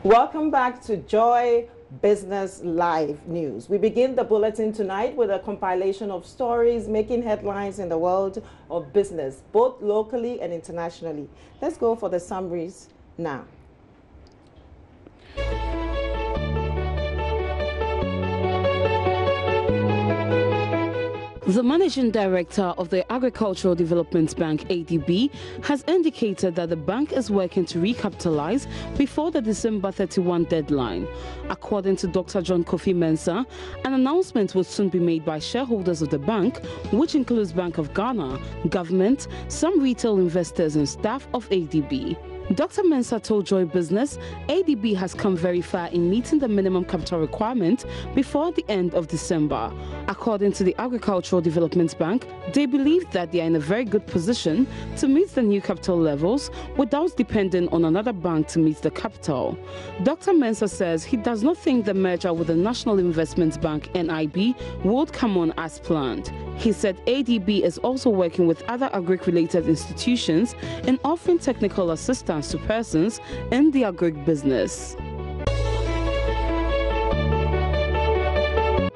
Welcome back to Joy Business Live News. We begin the bulletin tonight with a compilation of stories making headlines in the world of business, both locally and internationally. Let's go for the summaries now. The managing director of the Agricultural Development Bank, ADB, has indicated that the bank is working to recapitalize before the December 31 deadline. According to Dr. John Kofi Mensah, an announcement will soon be made by shareholders of the bank, which includes Bank of Ghana, government, some retail investors and staff of ADB. Dr. Mensah told Joy Business, ADB has come very far in meeting the minimum capital requirement before the end of December. According to the Agricultural Development Bank, they believe that they are in a very good position to meet the new capital levels without depending on another bank to meet the capital. Dr. Mensah says he does not think the merger with the National Investment Bank, NIB, would come on as planned. He said ADB is also working with other agric-related institutions in offering technical assistance to persons in the agric-business.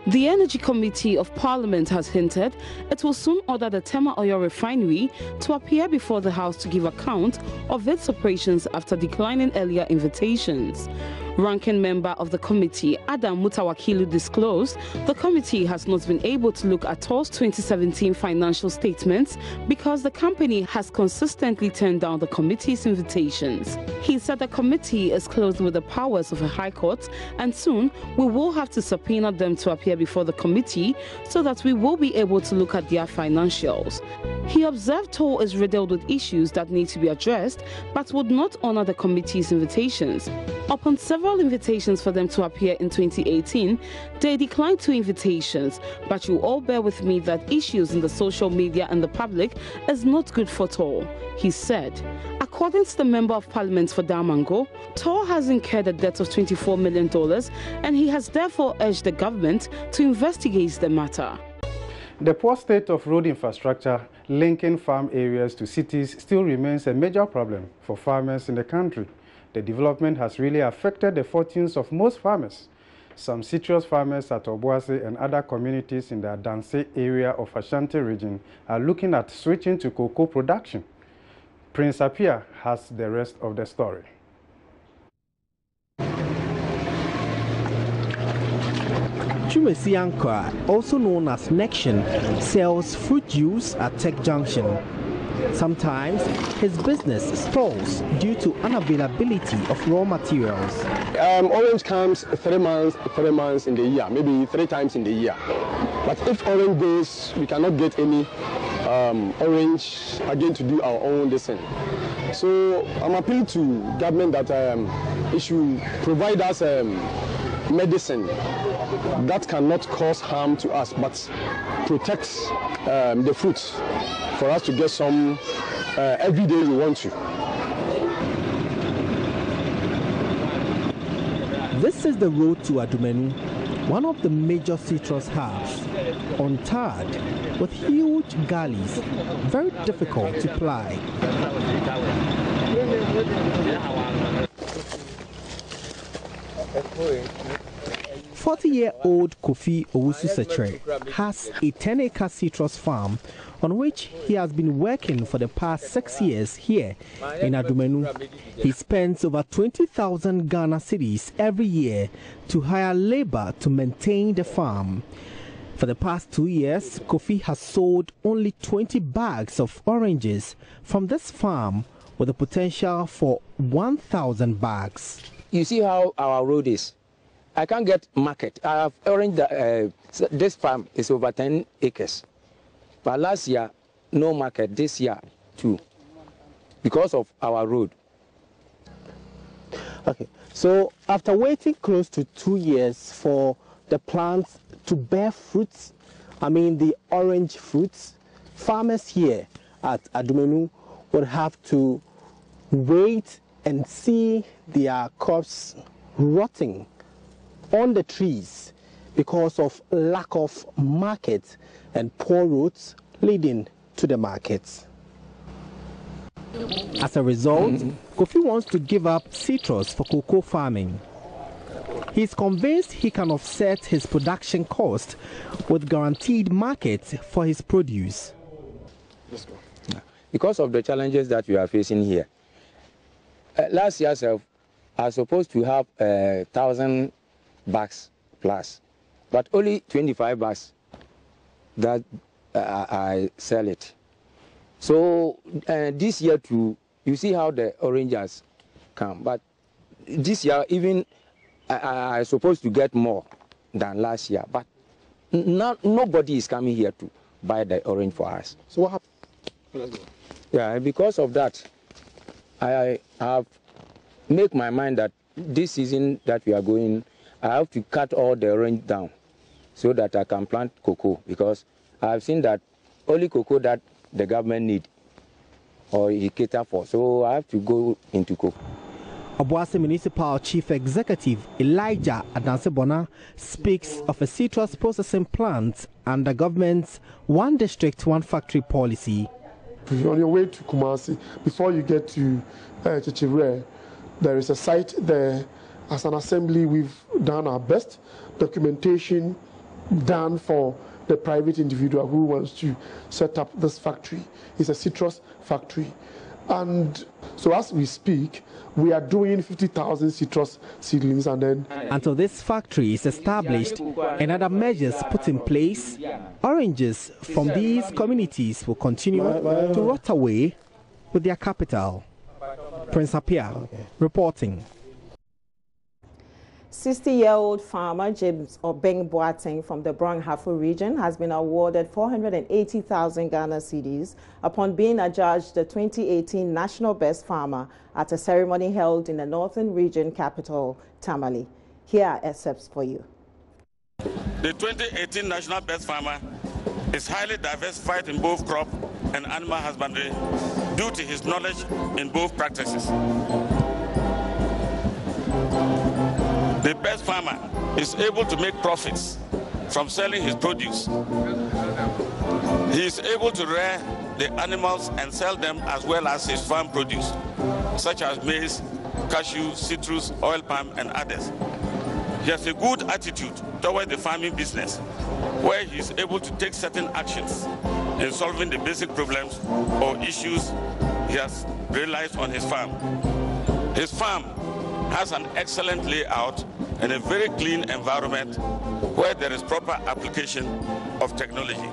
The Energy Committee of Parliament has hinted it will soon order the Tema Oil Refinery to appear before the House to give account of its operations after declining earlier invitations. Ranking member of the committee, Adam Mutawakilu, disclosed the committee has not been able to look at Toll's 2017 financial statements because the company has consistently turned down the committee's invitations. He said the committee is closed with the powers of a high court, and soon we will have to subpoena them to appear before the committee so that we will be able to look at their financials. He observed Toll is riddled with issues that need to be addressed, but would not honor the committee's invitations. Upon several invitations for them to appear in 2018, they declined 2 invitations, but you all bear with me that issues in the social media and the public is not good for Toll, he said. According to the Member of Parliament for Damango, Toll has incurred a debt of $24 million, and he has therefore urged the government to investigate the matter. The poor state of road infrastructure linking farm areas to cities still remains a major problem for farmers in the country. The development has really affected the fortunes of most farmers. Some citrus farmers at Obuasi and other communities in the Adanse area of Ashanti region are looking at switching to cocoa production. Prince Apia has the rest of the story. Chumesiankwa, also known as Nection, sells fruit juice at Tech Junction. Sometimes his business stalls due to unavailability of raw materials. Orange comes 3 months in the year, maybe 3 times in the year. But if orange goes, we cannot get any orange again to do our own lesson. So I'm appealing to government that it should provide us medicine that cannot cause harm to us, but protects the fruit for us to get some every day we want to. This is the road to Adumenu, one of the major citrus hubs, untarred with huge gullies, very difficult to ply. 40-year-old Kofi Owusu-Sechere has a 10-acre citrus farm on which he has been working for the past 6 years here in Adumenu. He spends over 20,000 Ghana cedis every year to hire labor to maintain the farm. For the past 2 years, Kofi has sold only 20 bags of oranges from this farm with the potential for 1,000 bags. You see how our road is. I can't get market. I have orange. This farm is over 10 acres. But last year, no market. This year, too, because of our road. Okay, so after waiting close to 2 years for the plants to bear fruits, I mean the orange fruits, farmers here at Adumenu would have to wait and see their crops rotting on the trees because of lack of market and poor roads leading to the markets. As a result, Kofi wants to give up citrus for cocoa farming. He is convinced he can offset his production cost with guaranteed markets for his produce. Let's go. Because of the challenges that we are facing here, last year I was supposed to have 1,000 bags plus, but only 25 bags that I sell it. So this year too, you see how the oranges come, but this year even I supposed to get more than last year, but nobody is coming here to buy the orange for us. So what happened? Let's go. Yeah, because of that, I have made my mind that this season that we are going, I have to cut all the orange down so that I can plant cocoa, because I have seen that only cocoa that the government need or he cater for, so I have to go into cocoa. Obuasi Municipal Chief Executive Elijah Adansebona speaks of a citrus processing plant and the government's one district, one factory policy. On your way to Kumasi, before you get to Chichivre, there is a site there. As an assembly, we've done our best documentation done for the private individual who wants to set up this factory. It's a citrus factory. And so as we speak, we are doing 50,000 citrus seedlings, and then until this factory is established and other measures put in place, oranges from these communities will continue to rot away with their capital. Prince Apia reporting. 60-year-old farmer James Obeng Boateng from the Brong-Ahafo region has been awarded 480,000 Ghana cedis upon being adjudged the 2018 National Best Farmer at a ceremony held in the Northern Region capital, Tamale. Here are excerpts for you. The 2018 National Best Farmer is highly diversified in both crop and animal husbandry due to his knowledge in both practices. The best farmer is able to make profits from selling his produce. He is able to rear the animals and sell them as well as his farm produce, such as maize, cashew, citrus, oil palm, and others. He has a good attitude toward the farming business, where he is able to take certain actions in solving the basic problems or issues he has realized on his farm. His farm has an excellent layout and a very clean environment where there is proper application of technology.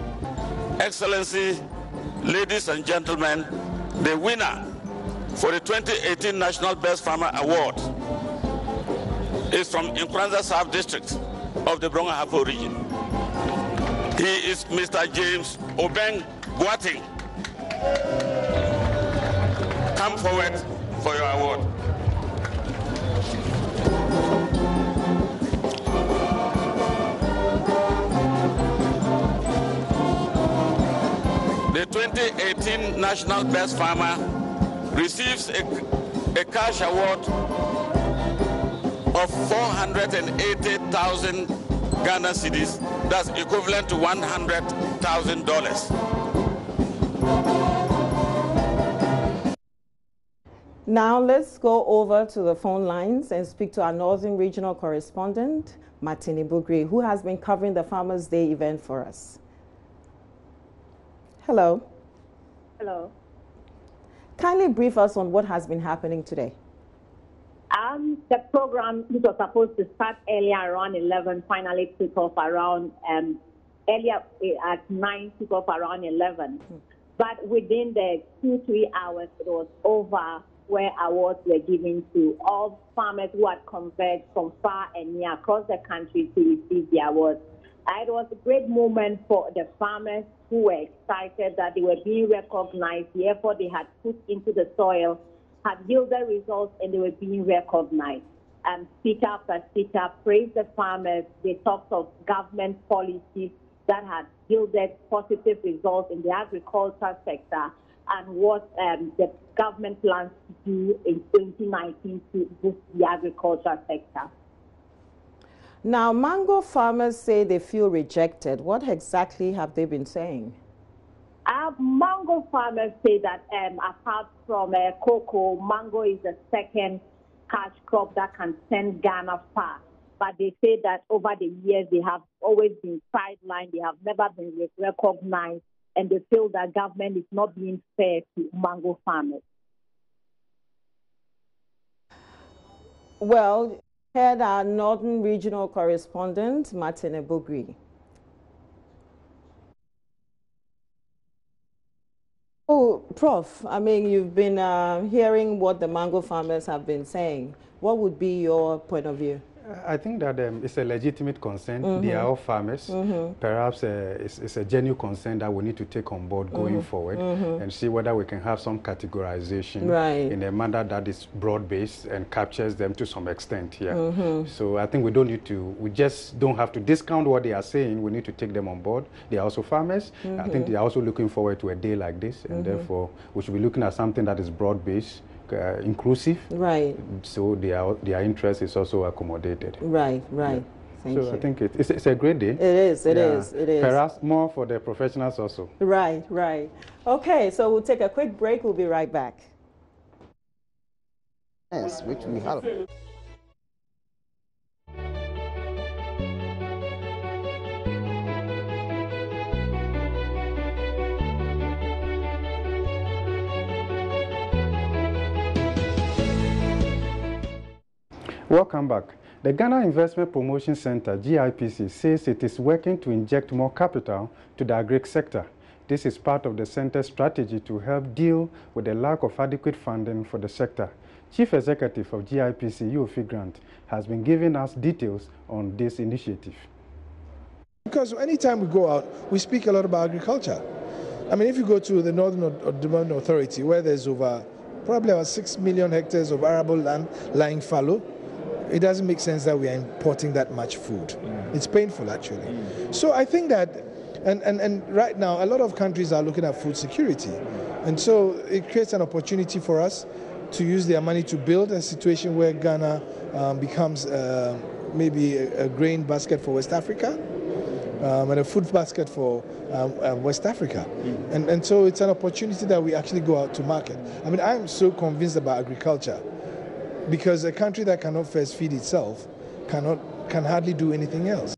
Excellency, ladies and gentlemen, the winner for the 2018 National Best Farmer Award is from Nkranza South District of the Brong-Ahafo region. He is Mr. James Obeng Boateng. Come forward for your award. The 2018 National Best Farmer receives a cash award of 480,000 Ghana cedis. That's equivalent to $100,000. Now let's go over to the phone lines and speak to our Northern Regional correspondent, Martini Bugri, who has been covering the Farmers' Day event for us. Hello. Hello. Kindly brief us on what has been happening today. The program, which was supposed to start earlier around 11, finally took off around, earlier at 9, took off around 11. But within the 2-3 hours, it was over, where awards were given to all farmers who had converged from far and near across the country to receive the awards. It was a great moment for the farmers who were excited that they were being recognized. The effort they had put into the soil had yielded results, and they were being recognized. Speaker after speaker praised the farmers. They talked of government policies that had yielded positive results in the agriculture sector and what the government plans to do in 2019 to boost the agriculture sector. Now, mango farmers say they feel rejected. What exactly have they been saying? Mango farmers say that apart from cocoa, mango is the second cash crop that can send Ghana far. But they say that over the years they have always been sidelined, they have never been recognized, and they feel that government is not being fair to mango farmers. Well, heard our Northern Regional Correspondent, Martin Ebogri. Oh, Prof, I mean, you've been hearing what the mango farmers have been saying. What would be your point of view? I think that it's a legitimate concern. They are all farmers. Perhaps it's a genuine concern that we need to take on board going forward and see whether we can have some categorization in a manner that is broad-based and captures them to some extent here. So I think we just don't have to discount what they are saying. We need to take them on board. They are also farmers. I think they are also looking forward to a day like this, and therefore we should be looking at something that is broad-based, inclusive, so their interest is also accommodated. Thank you. So I think it's a great day. It is. Perhaps more for the professionals also. Okay, so we'll take a quick break. We'll be right back. Yes, which we have. Welcome back. The Ghana Investment Promotion Center, GIPC, says it is working to inject more capital to the agri sector. This is part of the center's strategy to help deal with the lack of adequate funding for the sector. Chief Executive of GIPC, Yofi Grant, has been giving us details on this initiative. Because anytime we go out, we speak a lot about agriculture. I mean, if you go to the Northern Development Authority, where there's probably about 6 million hectares of arable land lying fallow, it doesn't make sense that we are importing that much food. It's painful, actually. So I think that, and right now, a lot of countries are looking at food security. And so it creates an opportunity for us to use their money to build a situation where Ghana becomes maybe a grain basket for West Africa and a food basket for West Africa. And so it's an opportunity that we actually go out to market. I mean, I'm so convinced about agriculture, because a country that cannot first feed itself can hardly do anything else.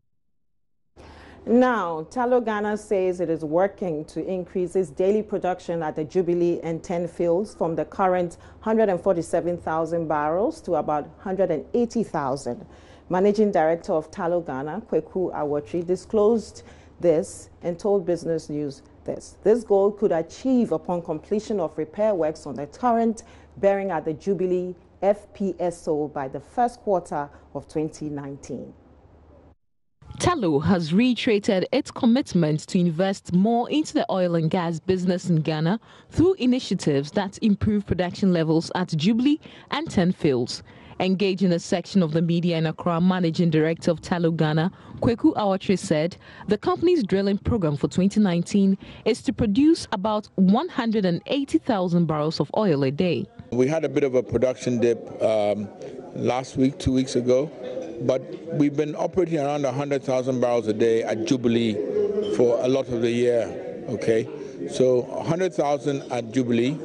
Now, Tullow Ghana says it is working to increase its daily production at the Jubilee and 10 fields from the current 147,000 barrels to about 180,000. Managing Director of Tullow Ghana, Kweku Awotri, disclosed this and told Business News this. This goal could achieve upon completion of repair works on the current bearing at the Jubilee FPSO by the first quarter of 2019. Tullow has reiterated its commitment to invest more into the oil and gas business in Ghana through initiatives that improve production levels at Jubilee and 10 fields. Engaged in a section of the media in Accra, Managing Director of Tullow Ghana, Kweku Awotri, said the company's drilling program for 2019 is to produce about 180,000 barrels of oil a day. We had a bit of a production dip last week, 2 weeks ago, but we've been operating around 100,000 barrels a day at Jubilee for a lot of the year, okay? So 100,000 at Jubilee,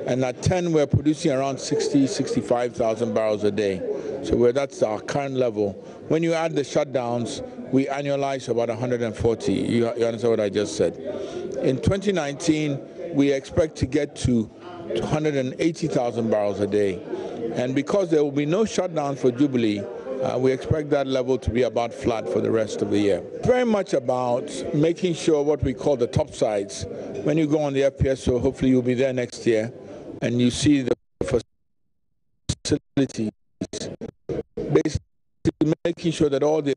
and at 10 we're producing around 65,000 barrels a day. So that's our current level. When you add the shutdowns, we annualize about 140. You understand what I just said? In 2019, we expect to get to 180,000 barrels a day. And because there will be no shutdown for Jubilee, we expect that level to be about flat for the rest of the year. Very much about making sure what we call the top sides. When you go on the FPSO, hopefully you'll be there next year, and you see the facilities, basically making sure that all the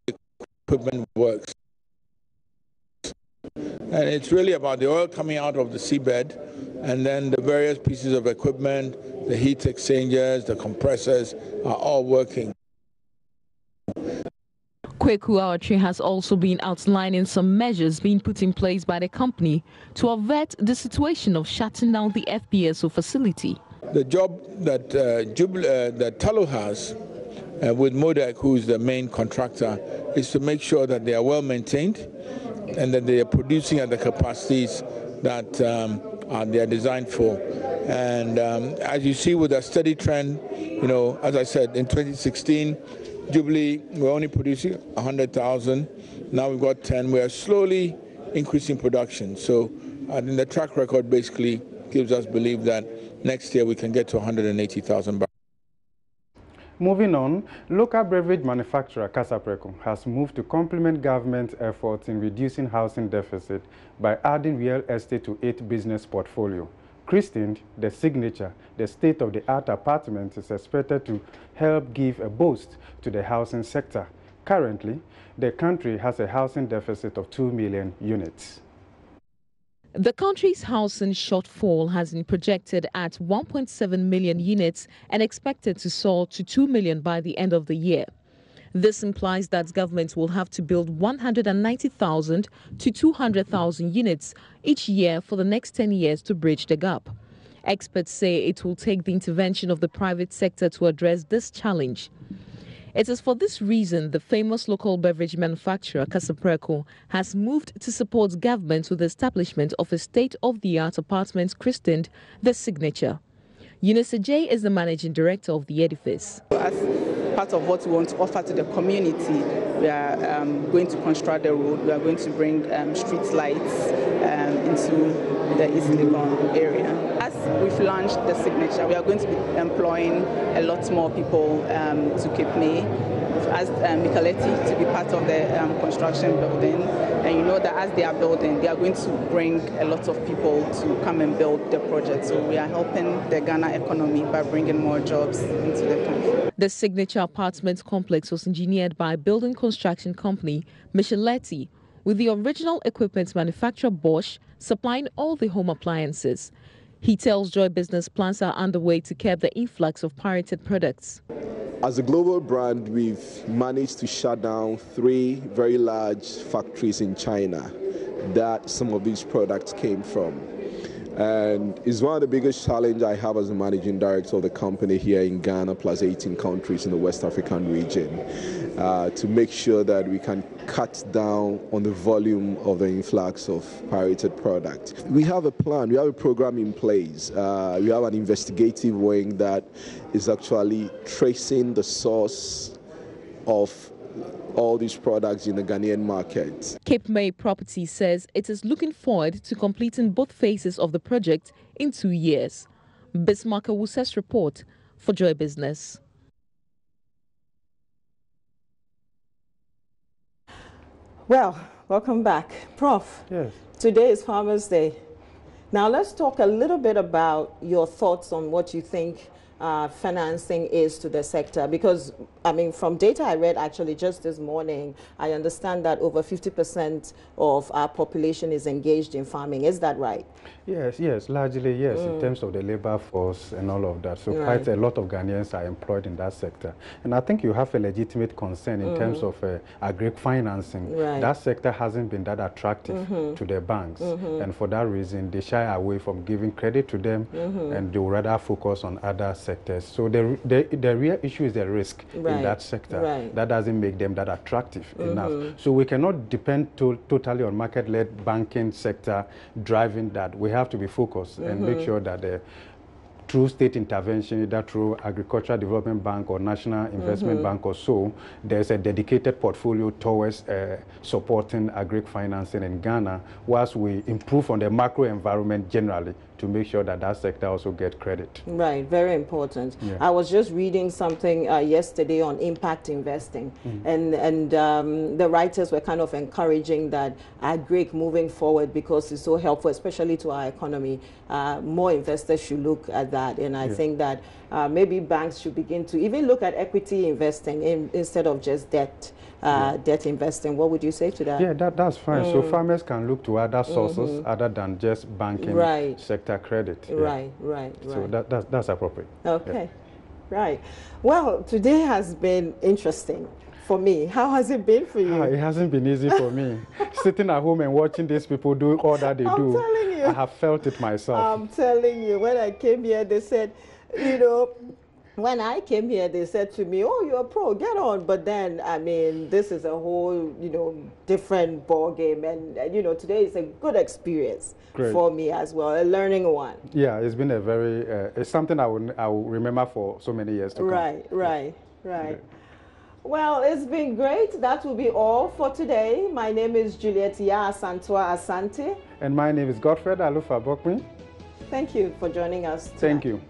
equipment works. And it's really about the oil coming out of the seabed, and then the various pieces of equipment, the heat exchangers, the compressors are all working. Kweku Awotri has also been outlining some measures being put in place by the company to avert the situation of shutting down the FPSO facility. The job that that Tullow has with MODEC, who is the main contractor, is to make sure that they are well maintained and that they are producing at the capacities that they are designed for. And as you see with a steady trend, you know, as I said, in 2016, Jubilee, we're only producing 100,000. Now we've got 10. We are slowly increasing production. So I think the track record basically gives us belief that next year we can get to 180,000 barrels. Moving on, local beverage manufacturer Casa Preowned has moved to complement government efforts in reducing housing deficit by adding real estate to its business portfolio. Christened the Signature, the state-of-the-art apartment is expected to help give a boost to the housing sector. Currently, the country has a housing deficit of 2 million units. The country's housing shortfall has been projected at 1.7 million units and expected to soar to 2 million by the end of the year. This implies that government will have to build 190,000 to 200,000 units each year for the next 10 years to bridge the gap. Experts say it will take the intervention of the private sector to address this challenge. It is for this reason the famous local beverage manufacturer Casa Preowned has moved to support government with the establishment of a state-of-the-art apartment christened the Signature. Eunice J is the managing director of the edifice. As part of what we want to offer to the community, we are going to construct the road. We are going to bring street lights into the East Legon area. As we've launched the Signature, we are going to be employing a lot more people to Cape May. We've asked Mikaleti to be part of the construction building, and you know that as they are building, they are going to bring a lot of people to come and build the project. So we are helping the Ghana economy by bringing more jobs into the country. The Signature apartment complex was engineered by building construction company Micheletti, with the original equipment manufacturer Bosch supplying all the home appliances. He tells Joy Business plans are underway to curb the influx of pirated products. As a global brand, we've managed to shut down 3 very large factories in China that some of these products came from. And it's one of the biggest challenges I have as the managing director of the company here in Ghana, plus 18 countries in the West African region, to make sure that we can cut down on the volume of the influx of pirated products. We have a plan, we have a program in place. We have an investigative wing that is actually tracing the source of all these products in the Ghanaian market. Cape May Property says it is looking forward to completing both phases of the project in 2 years. Bismarck Awuse's report for Joy Business. Well, welcome back. Prof, yes. Today is Farmers' Day. Now let's talk a little bit about your thoughts on what you think financing is to the sector, because I mean, from data I read actually just this morning, I understand that over 50% of our population is engaged in farming. Is that right? Yes, largely yes, in terms of the labor force and all of that. So quite a lot of Ghanaians are employed in that sector. And I think you have a legitimate concern in terms of agri financing. That sector hasn't been that attractive to the banks. And for that reason, they shy away from giving credit to them, and they will rather focus on other sectors. So the real issue is the risk in that sector. That doesn't make them that attractive enough. So we cannot depend totally on market-led banking sector driving that. We have to be focused and make sure that through state intervention, either through Agricultural Development Bank or National Investment Bank or so, there's a dedicated portfolio towards supporting agri financing in Ghana, whilst we improve on the macro environment generally to make sure that that sector also gets credit. Right, very important. I was just reading something yesterday on impact investing, and the writers were kind of encouraging that agri moving forward, because it's so helpful, especially to our economy. More investors should look at that, and I think that maybe banks should begin to even look at equity investing instead of just debt investing. What would you say to that? Yeah, that's fine. So farmers can look to other sources other than just banking sector credit. Right. So that's appropriate. Okay, right. Well, today has been interesting for me. How has it been for you? It hasn't been easy for me. Sitting at home and watching these people do all that they do. I'm telling you. I have felt it myself. I'm telling you, when I came here, they said, you know, When I came here, they said to me, "Oh, you're a pro, get on." But then, I mean, this is a whole, different ball game, and today is a good experience for me as well, a learning one. Yeah, it's been a very, it's something I will remember for so many years to come. Right. Yeah. Well, it's been great. That will be all for today. My name is Juliet Asantua Asante. And my name is Godfred Alufa Bokmi. Thank you for joining us tonight. Thank you.